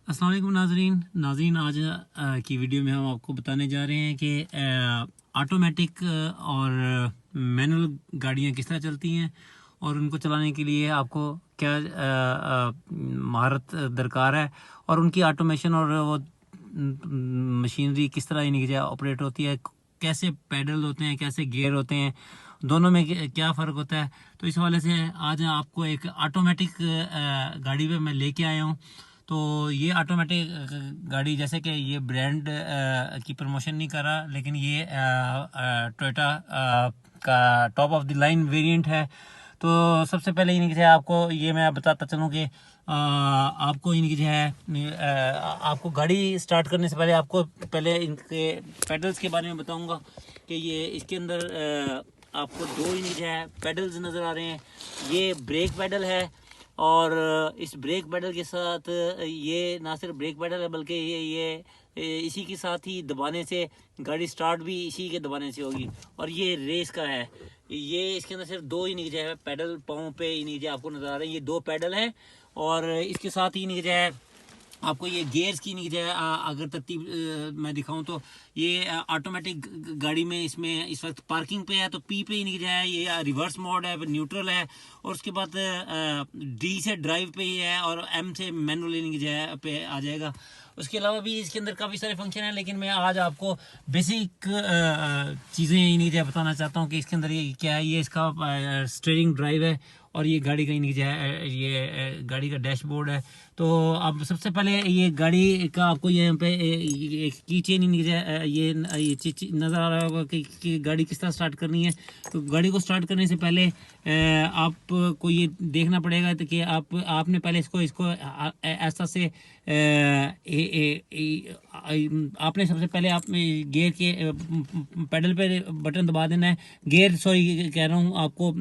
अस्सलाम वालेकुम नाज़रीन आज की वीडियो में हम आपको बताने जा रहे हैं कि ऑटोमेटिक और मैनुअल गाड़ियां किस तरह चलती हैं और उनको चलाने के लिए आपको क्या महारत दरकार है और उनकी ऑटोमेशन और वो मशीनरी किस तरह इनकी ऑपरेट होती है, कैसे पैडल होते हैं, कैसे गियर होते हैं, दोनों में क्या फ़र्क होता है। तो इस हवाले से आज आपको एक ऑटोमेटिक गाड़ी पे मैं लेके आया हूँ। तो ये ऑटोमेटिक गाड़ी, जैसे कि ये ब्रांड की प्रमोशन नहीं कर रहा, लेकिन ये टोयोटा का top of the line variant है। तो सबसे पहले इनकी जो है आपको ये मैं बताता चलूँ कि आपको इनकी जो है आपको गाड़ी स्टार्ट करने से पहले आपको पहले इनके पेडल्स के बारे में बताऊंगा कि ये इसके अंदर आपको दो इनकी जो है पेडल्स नज़र आ रहे हैं। ये ब्रेक पेडल है और इस ब्रेक पेडल के साथ ये ना सिर्फ ब्रेक पेडल है बल्कि ये इसी के साथ ही दबाने से गाड़ी स्टार्ट भी इसी के दबाने से होगी। और ये रेस का है। ये इसके अंदर सिर्फ दो ही नीचे है पेडल, पाँव पे ही नीचे आपको नजर आ रहे हैं, ये दो पेडल हैं। और इसके साथ ही नीचे है आपको ये गियर्स की नीचे है। अगर तरतीब मैं दिखाऊं तो ये ऑटोमेटिक गाड़ी में इसमें इस वक्त पार्किंग पे है, तो पी पे ही नीचे है, ये रिवर्स मोड है, न्यूट्रल है, और उसके बाद डी से ड्राइव पे ही है और एम से मैनुअल नीचे है पे आ जाएगा। उसके अलावा भी इसके अंदर काफ़ी सारे फंक्शन हैं, लेकिन मैं आज आपको बेसिक चीज़ें नीचे बताना चाहता हूँ कि इसके अंदर ये क्या है। ये इसका स्टीयरिंग ड्राइव है और ये गाड़ी का नीचे है, ये गाड़ी का डैशबोर्ड है। तो अब सबसे पहले ये गाड़ी का आपको यहाँ पे एक की चेन ये नज़र आ रहा होगा कि गाड़ी किस तरह स्टार्ट करनी है। तो गाड़ी को स्टार्ट करने से पहले आपको ये देखना पड़ेगा तो कि आपने पहले इसको ऐसा से आपने सबसे पहले आप गियर के पेडल पे बटन दबा देना है। गियर सॉरी कह रहा हूँ आपको,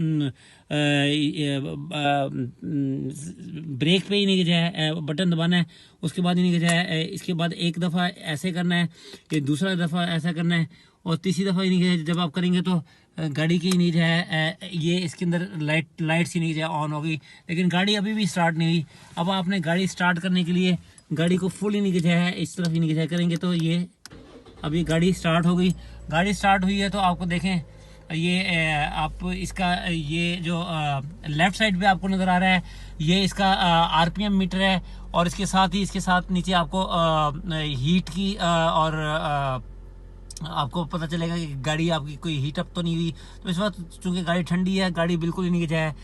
ब्रेक पे ही नहीं जो है बटन दबाना है। उसके बाद नहीं जो है इसके बाद एक दफ़ा ऐसे करना है, ये दूसरा दफ़ा ऐसा करना है, और तीसरी दफ़ा ही नहीं जब आप करेंगे तो गाड़ी की नहीं जो है ये इसके अंदर लाइट्स ही नहीं जो है ऑन हो गई, लेकिन गाड़ी अभी भी स्टार्ट नहीं हुई। अब आपने गाड़ी स्टार्ट करने के लिए गाड़ी को फुल ही नहीं जो है इस तरफ ही नहीं जो है करेंगे तो ये अभी गाड़ी स्टार्ट हो गई। गाड़ी स्टार्ट हुई है तो आपको देखें ये आप इसका ये जो लेफ्ट साइड पे आपको नज़र आ रहा है ये इसका आरपीएम मीटर है, और इसके साथ ही इसके साथ नीचे आपको हीट की और आपको पता चलेगा कि गाड़ी आपकी कोई हीट अप तो नहीं हुई। तो इस वक्त चूंकि गाड़ी ठंडी है, गाड़ी बिल्कुल ही नहीं है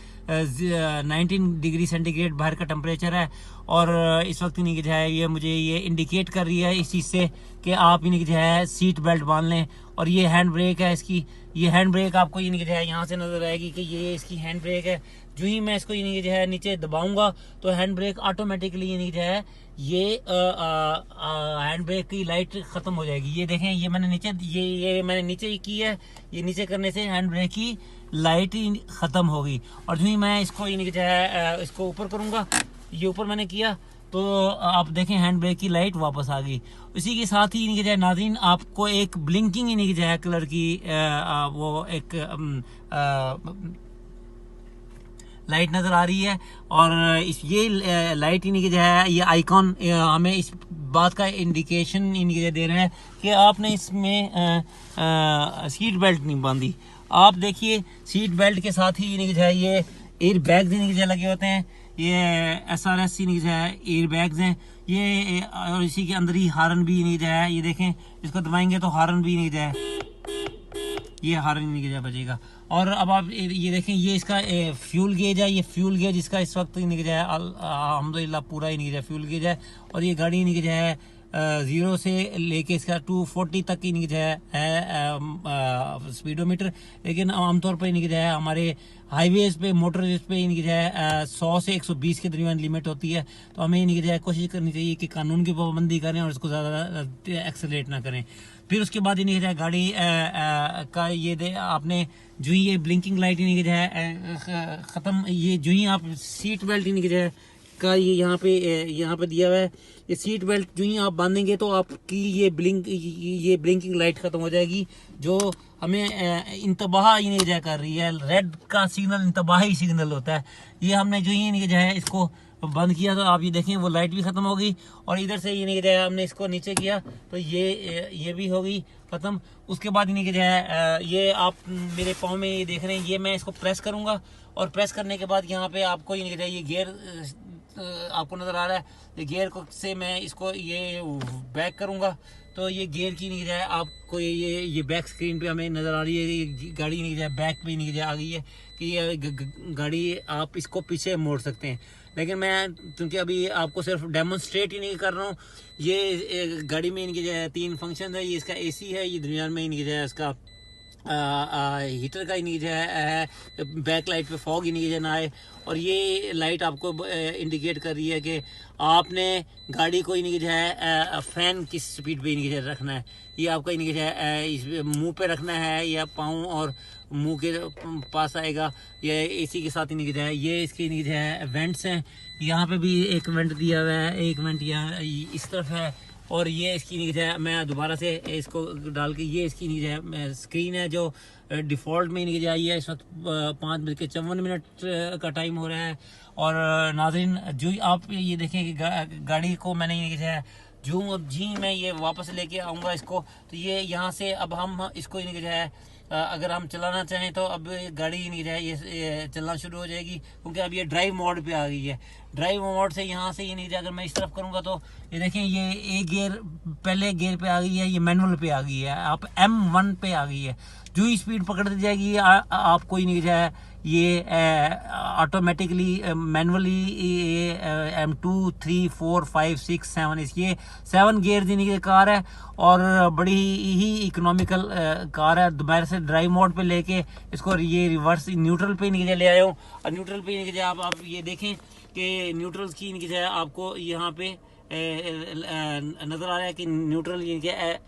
19 डिग्री सेंटीग्रेड बाहर का टेम्परेचर है, और इस वक्त इन्हीं की जो है ये मुझे ये इंडिकेट कर रही है इस चीज़ से कि आप इन्हीं की जो है सीट बेल्ट बांध लें। और ये हैंड ब्रेक है इसकी, ये हैंड ब्रेक आपको इन्हीं की जो है यहाँ से नज़र आएगी कि ये इसकी हैंड ब्रेक है। जो ही मैं इसको इन्हीं की जो है नीचे दबाऊंगा तो हैंड ब्रेक ऑटोमेटिकली इन्हीं की जो है ये हैंड ब्रेक की लाइट ख़त्म हो जाएगी। ये देखें ये मैंने नीचे ये मैंने नीचे ही की है, ये नीचे करने से हैंड ब्रेक की लाइट ही ख़त्म हो गई। और जो ही मैं इसको इन्हीं की जो है इसको ऊपर करूँगा, ये ऊपर मैंने किया तो आप देखें हैंड ब्रेक की लाइट वापस आ गई। इसी के साथ ही इनकी जो है नाज़रीन आपको एक ब्लिंकिंग इनकी जो है कलर की वो एक लाइट नज़र आ रही है, और इस ये लाइट इनकी जो है ये आइकॉन हमें इस बात का इंडिकेशन इनकी दे रहा है कि आपने इसमें सीट बेल्ट नहीं बांधी। आप देखिए सीट बेल्ट के साथ ही इनकी जो है ये एयर बैग्स इनकी जो लगे होते हैं, ये SRS इनकी जो है एयर बैग्स हैं ये, और इसी के अंदर ही हार्न भी इनकी जो है ये देखें इसको दबाएंगे तो हार्न भी इनकी जो है ये हार्न नहीं किया बजेगा। और अब आप ये देखें ये इसका फ्यूल गेज है, ये फ्यूल गेज इसका इस वक्त नहीं किया है अल्हम्दुलिल्लाह पूरा ही नहीं किया फ्यूल गेज है। और ये गाड़ी नहीं किया है 0 से लेके इसका 240 तक ही नहीं किया है स्पीडोमीटर, लेकिन आमतौर पर नहीं किया है हमारे हाईवेज पे मोटरवेज पे इनकी जो है 100 से 120 के दरमियान लिमिट होती है। तो हमें इनकी जो है कोशिश करनी चाहिए कि कानून की पाबंदी करें और इसको ज़्यादा एक्सेलेरेट ना करें। फिर उसके बाद इनकी जो है गाड़ी का ये दे आपने जो ही ये ब्लिंकिंग लाइट इनकी जो है ख़त्म, ये जो ही आप सीट बेल्ट इनकी जो है का ये यहाँ पे दिया हुआ है, ये सीट बेल्ट जो ही आप बांधेंगे तो आपकी ये ब्लिंकिंग लाइट ख़त्म हो जाएगी, जो हमें इंतबाह ही नहीं कर रही है। रेड का सिग्नल इंतबाही सिग्नल होता है। ये हमने जो ही जो है इसको बंद किया तो आप ये देखें वो लाइट भी ख़त्म हो गई। और इधर से ये नहीं जो है हमने इसको नीचे किया तो ये भी हो गई ख़त्म। उसके बाद नहीं जो है ये आप मेरे पाँव में ये देख रहे हैं, ये मैं इसको प्रेस करूँगा और प्रेस करने के बाद यहाँ पे आपको ये नहीं जो है ये गियर आपको नज़र आ रहा है, ये गियर को से मैं इसको ये बैक करूँगा तो ये गियर की नहीं है आपको ये बैक स्क्रीन पे हमें नज़र आ रही है, ये गाड़ी नहीं है बैक पे नहीं आ गई है कि ये गाड़ी आप इसको पीछे मोड़ सकते हैं। लेकिन मैं क्योंकि अभी आपको सिर्फ डेमोन्स्ट्रेट ही नहीं कर रहा हूँ, ये गाड़ी में इनकी जो है 3 फंक्शन है, ये इसका AC है, ये दरमियान में इनकी जो है इसका हीटर का ही नहीं है, बैक लाइट पे फॉग ही नहीं ना आए। और ये लाइट आपको इंडिकेट कर रही है कि आपने गाड़ी को ही नहीं जो है फैन किस स्पीड पे नहीं रखना है, ये आपका ही नहीं जो है इस मुंह पे रखना है या पाँव और मुंह के पास आएगा, ये AC के साथ ही नहीं जो है। ये इसकी नहीं जो है वेंट्स हैं, यहाँ पे भी एक वेंट दिया हुआ है, एक वेंट यहाँ इस तरफ है। और ये इसकी नहीं है, मैं दोबारा से इसको डाल के ये इसकी नहीं है स्क्रीन है जो डिफ़ॉल्ट में नहीं आई है। इस वक्त 5:54 का टाइम हो रहा है। और नाज़रीन जो आप ये देखें कि गाड़ी को मैंने ये है जी मैं ये वापस लेके आऊँगा इसको, तो ये यहाँ से अब हम इसको नहीं जो है अगर हम चलाना चाहें तो अब गाड़ी नहीं है ये चलना शुरू हो जाएगी, क्योंकि अब ये ड्राइव मोड पे आ गई है। ड्राइव मोड से यहाँ से ये नहीं अगर मैं इस तरफ करूँगा तो ये देखें ये एक गियर पहले गियर पे आ गई है, ये मैनुअल पे आ गई है, आप M1 पे आ गई है। जो ही स्पीड पकड़ दी जाएगी आपको ही नहीं है ये ऑटोमेटिकली मैनुअली M2 3 4 5 6 7 ये 7 गियर देने की कार है और बड़ी ही इकोनॉमिकल कार है। दोबारा से ड्राइव मोड पे लेके इसको ये रिवर्स न्यूट्रल पे नहीं ले आया हूँ। और न्यूट्रल पे नहीं आप ये देखें कि न्यूट्रल की नहीं आपको यहाँ पे नज़र आ रहा है कि न्यूट्रल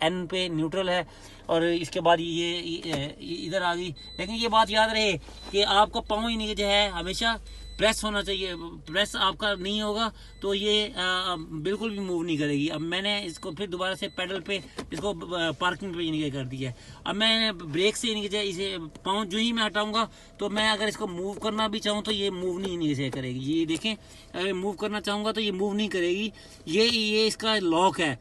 N पे न्यूट्रल है और इसके बाद ये इधर आ गई। लेकिन ये बात याद रहे कि आपका पाँव ही नहीं जो है हमेशा प्रेस होना चाहिए, प्रेस आपका नहीं होगा तो ये बिल्कुल भी मूव नहीं करेगी। अब मैंने इसको फिर दोबारा से पेडल पे इसको पार्किंग पे नहीं कर दिया है। अब मैं ब्रेक से नहीं इसे पाँव जो ही मैं हटाऊंगा तो मैं अगर इसको मूव करना भी चाहूँ तो ये मूव नहीं से करेगी। ये देखें अगर मूव करना चाहूँगा तो ये मूव नहीं करेगी, ये इसका लॉक है।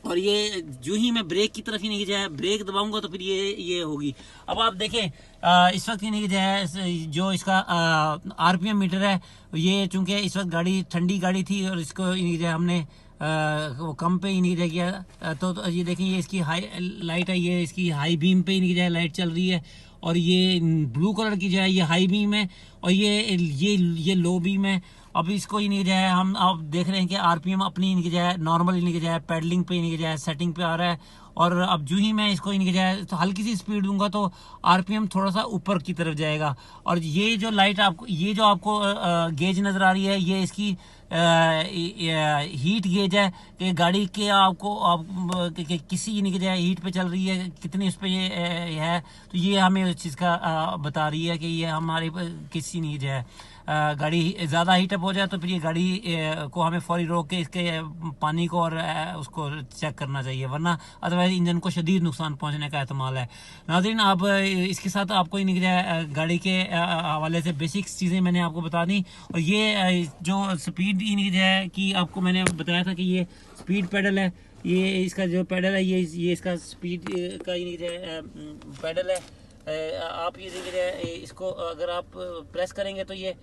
और ये जो ही मैं ब्रेक की तरफ ही नहीं जाए ब्रेक दबाऊंगा तो फिर ये होगी। अब आप देखें इस वक्त ही नहीं जाए जो इसका RPM मीटर है, ये चूंकि इस वक्त गाड़ी ठंडी गाड़ी थी और इसको नहीं जाए हमने वो कम पे ही नहीं रह गया तो ये देखें ये इसकी हाई लाइट है, ये इसकी हाई बीम पे ही नहीं जाए लाइट चल रही है। और ये ब्लू कलर की जो है ये हाई बीम है और ये लो बीम है। अब इसको ही नहीं जाए हम आप देख रहे हैं कि RPM अपनी इनकी जाए नॉर्मल इनकी जाए पैडलिंग पे इनकी जाए सेटिंग पे आ रहा है। और अब जो ही मैं इसको इनकी जाए तो हल्की सी स्पीड दूंगा तो RPM थोड़ा सा ऊपर की तरफ जाएगा। और ये जो लाइट आपको ये जो आपको गेज नज़र आ रही है ये इसकी हीट गेज है कि गाड़ी के आपको किसी इनकी जाए हीट पे चल रही है कितनी उस पर ये है, तो ये हमें उस चीज़ का बता रही है कि ये हमारे किसी नहीं जाए गाड़ी ज़्यादा हीटअप हो जाए तो फिर ये गाड़ी को हमें फौरी रोक के इसके पानी को और उसको चेक करना चाहिए, वरना अदरवाइज इंजन को शदीद नुकसान पहुंचने का एहतमाल है। नाज़रीन आप इसके साथ आपको ही नहीं गाड़ी के हवाले से बेसिक्स चीज़ें मैंने आपको बता दी। और ये जो स्पीड नहीं है कि आपको मैंने बताया था कि ये स्पीड पेडल है, ये इसका जो पेडल है ये इसका स्पीड का ही नहीं है पेडल है। आप ये देखिए इसको अगर आप प्रेस करेंगे तो ये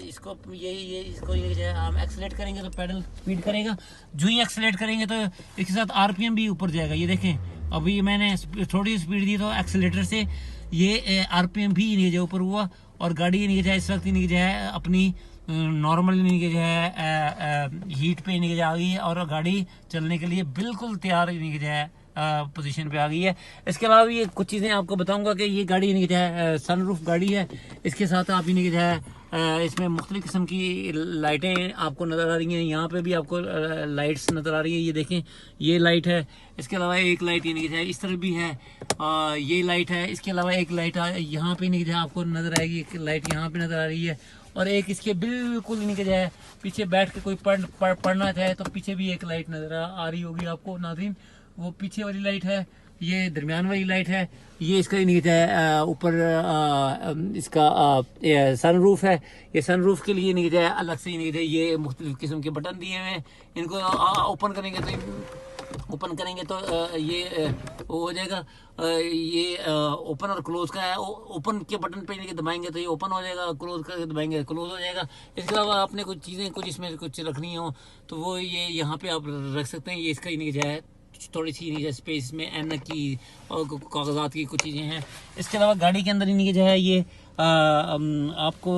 इसको हम एक्सेलेरेट करेंगे तो पेडल स्पीड करेगा, जो ही एक्सेलेरेट करेंगे तो इसके साथ RPM भी ऊपर जाएगा। ये देखें अभी मैंने थोड़ी स्पीड दी तो एक्सेलेरेटर से ये RPM भी नहीं ऊपर हुआ और गाड़ी नहीं जाए इस वक्त नहीं जाए अपनी नॉर्मल नहीं जाए हीट पे नहीं आ गई और गाड़ी चलने के लिए बिल्कुल तैयार नहीं जाए पोजीशन पे आ गई है। इसके अलावा ये कुछ चीज़ें आपको बताऊंगा कि ये गाड़ी नहीं है सनरूफ गाड़ी है, इसके साथ आप ही नहीं है इसमें मुख्तलिफ किस्म की लाइटें आपको नज़र आ रही हैं। यहाँ पे भी आपको लाइट्स नज़र आ रही है, ये देखें ये लाइट है। इसके अलावा एक लाइट ये नहीं है इस तरफ भी है, ये लाइट है। इसके अलावा एक लाइट यहाँ पे नहीं है आपको नज़र आएगी, एक लाइट यहाँ पे नज़र आ रही है और एक इसके बिल्कुल नहीं है पीछे बैठ के कोई पढ़ना चाहे तो पीछे भी एक लाइट नज़र आ रही होगी आपको नाज़रीन, वो पीछे वाली लाइट है। ये दरमियान वाली लाइट है, ये इसका नीचे है ऊपर इसका सनरूफ है। ये सनरूफ के लिए नीचे है अलग से नीचे ये मुख्तलिफ किस्म के बटन दिए हुए हैं। इनको ओपन करेंगे तो ये वो हो जाएगा। ये ओपन और क्लोज का है। ओपन के बटन पे दबाएंगे तो ये ओपन हो जाएगा, क्लोज करके दबाएंगे क्लोज हो जाएगा। इसके अलावा आपने कुछ चीज़ें कुछ इसमें कुछ रखनी हो तो वो ये यहाँ पे आप रख सकते हैं। ये इसका नीचे है थोड़ी सी नीचे स्पेस में ऐनक की और कागजात की कुछ चीज़ें हैं। इसके अलावा गाड़ी के अंदर नीचे है ये आपको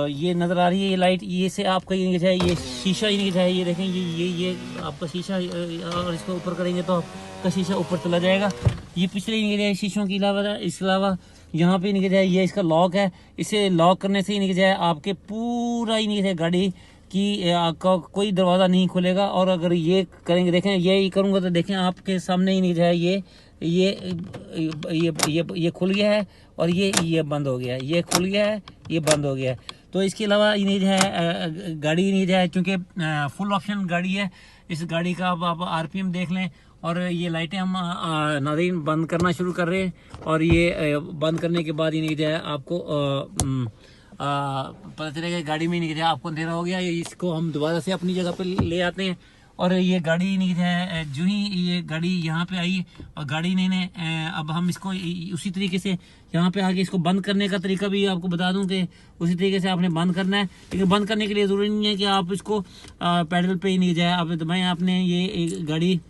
ये नज़र आ रही है ये लाइट, ये से आपका ये है ये शीशा नीचे है। ये देखें ये आपका शीशा और इसको ऊपर करेंगे तो आपका शीशा ऊपर चला जाएगा। ये पिछले नीचे शीशों के अलावा इसके अलावा यहाँ पे नीचे ये इसका लॉक है। इसे लॉक करने से ही नीचे आपके पूरा ही नीचे गाड़ी कि आपका कोई दरवाज़ा नहीं खुलेगा। और अगर ये करेंगे देखें ये करूँगा तो देखें आपके सामने ही नीचे है ये खुल गया है और ये बंद हो गया है। ये खुल गया है, ये बंद हो गया है। तो इसके अलावा ये नीचे है गाड़ी नीचे है चूँकि फुल ऑप्शन गाड़ी है। इस गाड़ी का अब आप RPM देख लें। और ये लाइटें हम नाज़रीन बंद करना शुरू कर रहे हैं। और ये बंद करने के बाद ये नीचे है आपको पता चलेगा गाड़ी में नीचे आपको अंधेरा हो गया। इसको हम दोबारा से अपनी जगह पे ले आते हैं। और ये गाड़ी नीचे है जो ही ये गाड़ी यहाँ पे आई और गाड़ी ने अब हम इसको उसी तरीके से यहाँ पे आके इसको बंद करने का तरीका भी आपको बता दूं कि उसी तरीके से आपने बंद करना है। लेकिन बंद करने के लिए ज़रूरी नहीं है कि आप इसको पैडल पे ही नहीं जाए। आप दबाएं आपने ये गाड़ी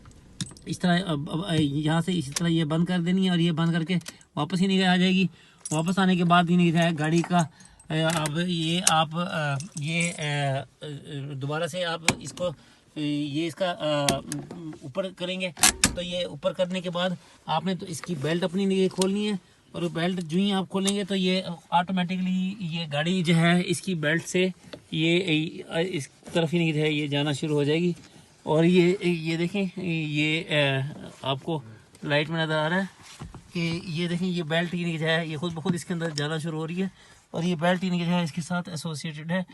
इस तरह यहाँ से इसी तरह ये बंद कर देनी है और ये बंद करके वापस ही नहीं आ जाएगी। वापस आने के बाद ही नहीं है गाड़ी का अब ये आप ये दोबारा से आप इसको ये इसका ऊपर करेंगे तो ये ऊपर करने के बाद आपने तो इसकी बेल्ट अपनी नहीं खोलनी है। और बेल्ट जो ही आप खोलेंगे तो ये ऑटोमेटिकली ये गाड़ी जो है इसकी बेल्ट से ये इस तरफ ही नहीं है ये जाना शुरू हो जाएगी। और ये देखें ये आपको लाइट में नज़र आ रहा है कि ये देखें ये बेल्ट ही नहीं है ये खुद ब खुद इसके अंदर जाना शुरू हो रही है। और ये बेल्ट ही नहीं है इसके साथ एसोसिएटेड है।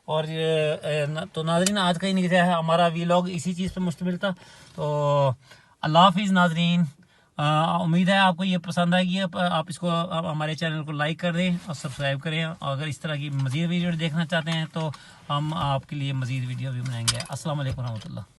और तो नाज़रीन आज का ही नहीं है हमारा वीलॉग इसी चीज़ पर मुश्तमिल था। तो अल्लाह हाफिज़ नाज़रीन। उम्मीद है आपको ये पसंद आएगी। आप इसको हमारे चैनल को लाइक कर दें और सब्सक्राइब करें। और अगर इस तरह की मज़ीद वीडियो देखना चाहते हैं तो हम आपके लिए मज़ीद वीडियो भी बनाएंगे। अस्सलाम वालेकुम रहमतुल्लाह।